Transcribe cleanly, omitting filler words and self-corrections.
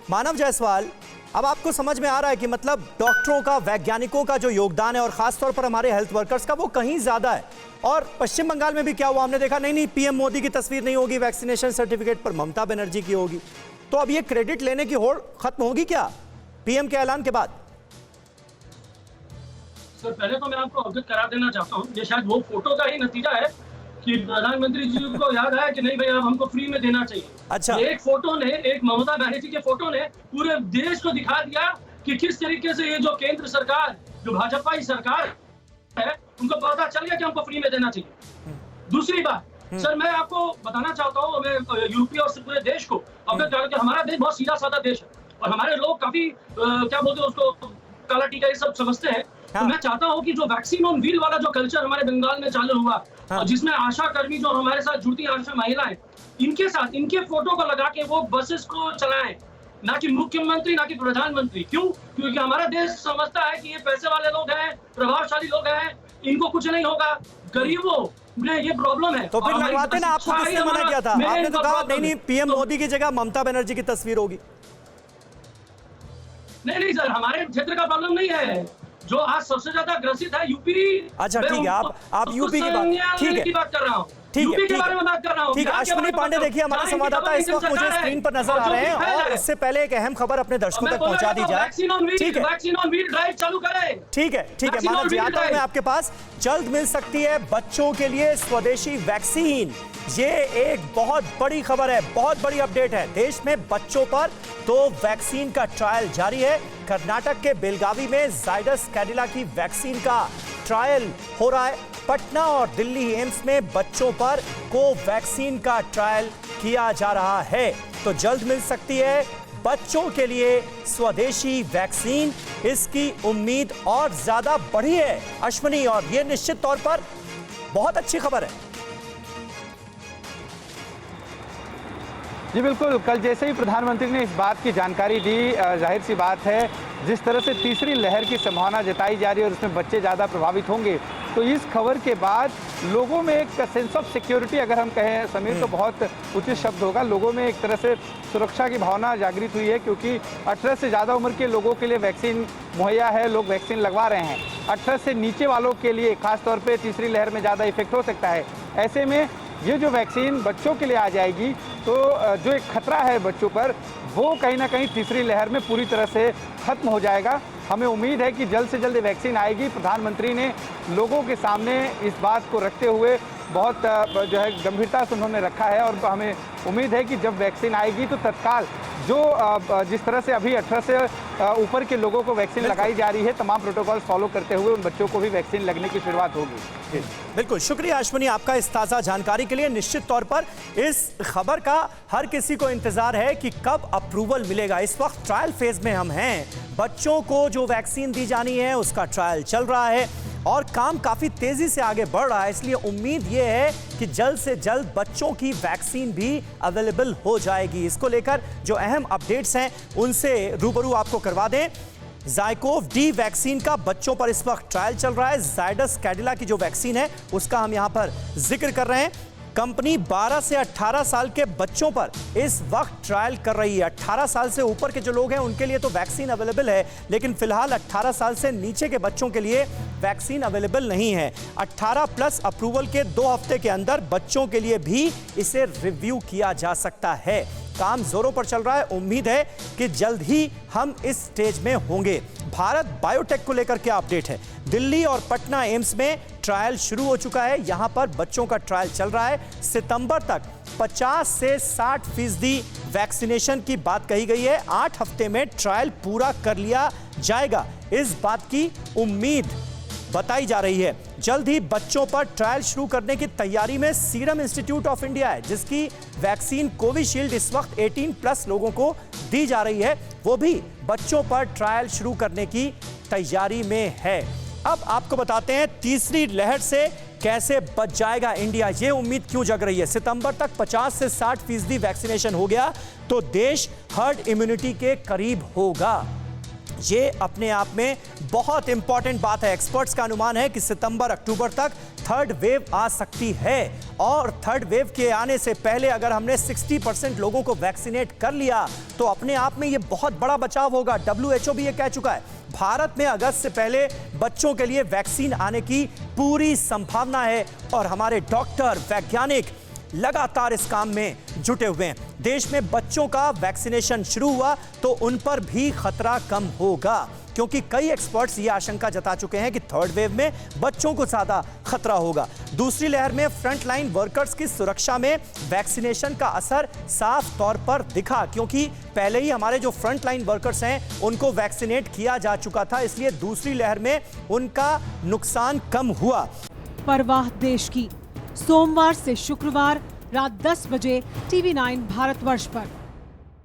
मानव जायसवाल, अब आपको समझ में आ रहा है कि मतलब डॉक्टरों का, वैज्ञानिकों का जो योगदान है और खासतौर पर हमारे हेल्थ वर्कर्स का, वो कहीं ज्यादा है। और पश्चिम बंगाल में भी क्या हुआ हमने देखा, नहीं पीएम मोदी की तस्वीर नहीं होगी वैक्सीनेशन सर्टिफिकेट पर, ममता बनर्जी की होगी। तो अब ये क्रेडिट लेने की होड़ खत्म होगी क्या पीएम के ऐलान के बाद? सर, पहले तो मैं आपको अवगत करा देना चाहता हूँ, ये शायद वो फोटो का ही नतीजा है कि प्रधानमंत्री जी को याद आया कि नहीं भाई अब हमको फ्री में देना चाहिए। अच्छा, एक फोटो ने, एक ममता बनर्जी के फोटो ने पूरे देश को दिखा दिया कि किस तरीके से ये जो केंद्र सरकार, जो भाजपा की सरकार है, उनको पता चल गया कि हमको फ्री में देना चाहिए। दूसरी बात सर, मैं आपको बताना चाहता हूँ, मैं यूपी और पूरे देश को अवगत करा कि हमारा देश बहुत सीधा साधा देश है और हमारे लोग काफी क्या बोलते हैं उसको, काला टीका ये सब समझते हैं। तो मैं चाहता हूँ कि जो वैक्सीन ऑन व्हील वाला जो कल्चर हमारे बंगाल में चालू हुआ, और जिसमें आशा कर्मी जो हमारे साथ जुड़ती आशा महिलाएं, इनके साथ इनके फोटो को लगा के वो बसेस को चलाएं, ना कि मुख्यमंत्री, ना कि प्रधानमंत्री। क्यों? क्योंकि हमारा देश समझता है कि ये पैसे वाले लोग हैं, प्रभावशाली लोग हैं, इनको कुछ नहीं होगा, गरीबों में ये प्रॉब्लम है। तो फिर लगवाते ना, आपको किसने मना किया था? आपने तो कहा नहीं पीएम मोदी की जगह ममता बनर्जी की तस्वीर होगी। नहीं सर, हमारे क्षेत्र का प्रॉब्लम नहीं है। जो आज सबसे ज्यादा ग्रसित है यूपी। अच्छा ठीक है, आप यूपी की बात कर रहा हूँ, यूपी के बारे में बात कर रहा हूँ। ठीक है, अश्विनी पांडे देखिए हमारे संवाददाता इस वक्त मुझे स्क्रीन पर नजर आ रहे हैं, और इससे पहले एक अहम खबर अपने दर्शकों तक पहुंचा दी जाए। ठीक है, वैक्सीन ऑन व्हील ड्राइव चालू करें। ठीक है मानव जी, आता हूं मैं आपके पास। जल्द मिल सकती है बच्चों के लिए स्वदेशी वैक्सीन। ये एक बहुत बड़ी खबर है, बहुत बड़ी अपडेट है। देश में बच्चों पर 2 वैक्सीन का ट्रायल जारी है। कर्नाटक के बेलगावी में जायडस कैडिला की वैक्सीन का ट्रायल हो रहा है। पटना और दिल्ली एम्स में बच्चों पर कोवैक्सीन का ट्रायल किया जा रहा है। तो जल्द मिल सकती है बच्चों के लिए स्वदेशी वैक्सीन। इसकी उम्मीद और ज्यादा बढ़ी है अश्विनी, और यह निश्चित तौर पर बहुत अच्छी खबर है। जी बिल्कुल, कल जैसे ही प्रधानमंत्री ने इस बात की जानकारी दी, जाहिर सी बात है जिस तरह से तीसरी लहर की संभावना जताई जा रही है और उसमें बच्चे ज़्यादा प्रभावित होंगे, तो इस खबर के बाद लोगों में एक सेंस ऑफ सिक्योरिटी, अगर हम कहें समीर तो बहुत उचित शब्द होगा, लोगों में एक तरह से सुरक्षा की भावना जागृत हुई है, क्योंकि 18 से ज़्यादा उम्र के लोगों के लिए वैक्सीन मुहैया है, लोग वैक्सीन लगवा रहे हैं। 18 से नीचे वालों के लिए खासतौर पर तीसरी लहर में ज़्यादा इफेक्ट हो सकता है। ऐसे में ये जो वैक्सीन बच्चों के लिए आ जाएगी, तो जो एक खतरा है बच्चों पर, वो कहीं ना कहीं तीसरी लहर में पूरी तरह से खत्म हो जाएगा। हमें उम्मीद है कि जल्द से जल्द वैक्सीन आएगी। प्रधानमंत्री ने लोगों के सामने इस बात को रखते हुए बहुत जो है गंभीरता से उन्होंने रखा है, और हमें उम्मीद है कि जब वैक्सीन आएगी तो तत्काल जो जिस तरह से अभी 18 से ऊपर के लोगों को वैक्सीन लगाई जा रही है, तमाम प्रोटोकॉल फॉलो करते हुए उन बच्चों को भी वैक्सीन लगने की शुरुआत होगी। बिल्कुल, शुक्रिया अश्विनी आपका इस ताज़ा जानकारी के लिए। निश्चित तौर पर इस खबर का हर किसी को इंतजार है कि कब अप्रूवल मिलेगा। इस वक्त ट्रायल फेज में हम हैं, बच्चों को जो वैक्सीन दी जानी है उसका ट्रायल चल रहा है और काम काफी तेजी से आगे बढ़ रहा है। इसलिए उम्मीद यह है कि जल्द से जल्द बच्चों की वैक्सीन भी अवेलेबल हो जाएगी। इसको लेकर जो अहम अपडेट्स हैं उनसे रूबरू आपको करवा दें। ज़ाइकोव डी वैक्सीन का बच्चों पर इस वक्त ट्रायल चल रहा है। जायडस कैडिला की जो वैक्सीन है उसका हम यहां पर जिक्र कर रहे हैं। कंपनी 12 से 18 साल के बच्चों पर इस वक्त ट्रायल कर रही है। 18 साल से ऊपर के जो लोग हैं उनके लिए तो वैक्सीन अवेलेबल है, लेकिन फिलहाल 18 साल से नीचे के बच्चों के लिए वैक्सीन अवेलेबल नहीं है। 18 प्लस अप्रूवल के 2 हफ्ते के अंदर बच्चों के लिए भी इसे रिव्यू किया जा सकता है। काम जोरों पर चल रहा है। उम्मीद है कि जल्द ही हम इस स्टेज में होंगे। भारत बायोटेक को लेकर क्या अपडेट है? दिल्ली और पटना एम्स में ट्रायल शुरू हो चुका है। यहां पर बच्चों का ट्रायल चल रहा है। सितंबर तक 50 से 60% वैक्सीनेशन की बात कही गई है। 8 हफ्ते में ट्रायल पूरा कर लिया जाएगा, इस बात की उम्मीद बताई जा रही है। जल्द ही बच्चों पर ट्रायल शुरू करने की तैयारी में सीरम इंस्टीट्यूट ऑफ इंडिया है, जिसकी वैक्सीन कोविशील्ड इस वक्त 18 प्लस लोगों को दी जा रही है। वो भी बच्चों पर ट्रायल शुरू करने की तैयारी में है। अब आपको बताते हैं तीसरी लहर से कैसे बच जाएगा इंडिया, ये उम्मीद क्यों जग रही है। सितंबर तक 50 से 60% वैक्सीनेशन हो गया तो देश हर्ड इम्यूनिटी के करीब होगा। ये अपने आप में बहुत इंपॉर्टेंट बात है। एक्सपर्ट्स का अनुमान है कि सितंबर अक्टूबर तक थर्ड वेव आ सकती है और थर्ड वेव के आने से पहले अगर हमने 60% लोगों को वैक्सीनेट कर लिया तो अपने आप में ये बहुत बड़ा बचाव होगा। WHO भी ये कह चुका है। भारत में अगस्त से पहले बच्चों के लिए वैक्सीन आने की पूरी संभावना है और हमारे डॉक्टर, वैज्ञानिक लगातार इस काम में जुटे हुए हैं। देश में बच्चों का वैक्सीनेशन शुरू हुआ तो उन पर भी खतरा कम होगा, क्योंकि कई एक्सपर्ट्स ये आशंका जता चुके हैं कि थर्ड वेव में बच्चों को ज्यादा खतरा होगा। दूसरी लहर में फ्रंटलाइन वर्कर्स की सुरक्षा में वैक्सीनेशन का असर साफ तौर पर दिखा, क्योंकि पहले ही हमारे जो फ्रंटलाइन वर्कर्स हैं उनको वैक्सीनेट किया जा चुका था, इसलिए दूसरी लहर में उनका नुकसान कम हुआ। परवाह देश की, सोमवार से शुक्रवार रात 10 बजे TV9 भारतवर्ष पर।